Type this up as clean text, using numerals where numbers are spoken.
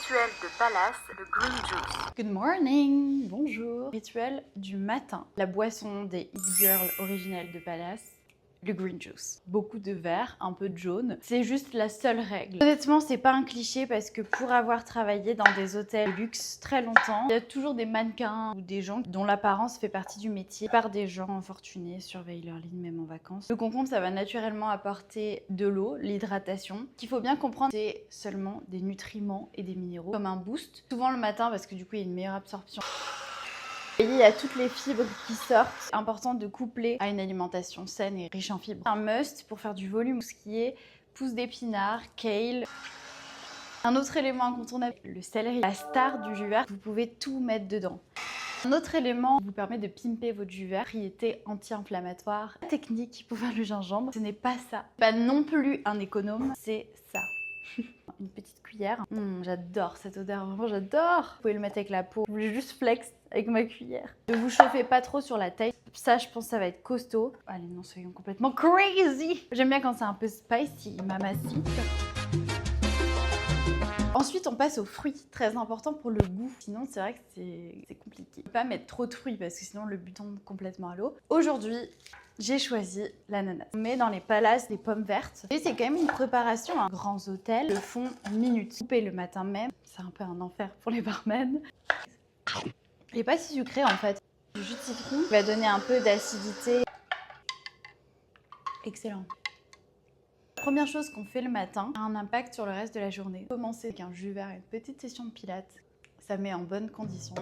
rituel de palace, le green juice. Good morning, bonjour. Rituel du matin. La boisson des It Girls originelle de Palace, le green juice. Beaucoup de vert, un peu de jaune. C'est juste la seule règle. Honnêtement, c'est pas un cliché parce que pour avoir travaillé dans des hôtels de luxe très longtemps, il y a toujours des mannequins ou des gens dont l'apparence fait partie du métier. Par des gens fortunés surveillent leur ligne même en vacances. Le concombre, ça va naturellement apporter de l'eau, l'hydratation. Ce qu'il faut bien comprendre, c'est seulement des nutriments et des minéraux comme un boost. Souvent le matin parce que du coup, il y a une meilleure absorption. Et il y a toutes les fibres qui sortent. Important de coupler à une alimentation saine et riche en fibres. Un must pour faire du volume, tout ce qui est pousses d'épinards, kale. Un autre élément incontournable, le céleri, la star du jus vert. Vous pouvez tout mettre dedans. Un autre élément vous permet de pimper votre jus vert, propriété anti-inflammatoire. La technique pour faire le gingembre, ce n'est pas ça. Pas non plus un économe, c'est ça. Une petite cuillère. J'adore cette odeur, vraiment j'adore. Vous pouvez le mettre avec la peau. Je voulais juste flex avec ma cuillère. Ne vous chauffez pas trop sur la taille. Ça, je pense que ça va être costaud. Allez, non, soyons complètement crazy. J'aime bien quand c'est un peu spicy, mamacite. Ensuite, on passe aux fruits, très important pour le goût. Sinon, c'est vrai que c'est compliqué. Pas mettre trop de fruits parce que sinon le but tombe complètement à l'eau. Aujourd'hui, j'ai choisi l'ananas. On met dans les palaces des pommes vertes. Et c'est quand même une préparation. Grands hôtels le font en minutes. Couper le matin même, c'est un peu un enfer pour les barmen. Il n'est pas si sucré en fait. Du jus de citron va donner un peu d'acidité. Excellent. La première chose qu'on fait le matin a un impact sur le reste de la journée. Commencer avec un jus vert et une petite session de pilates, ça met en bonne condition.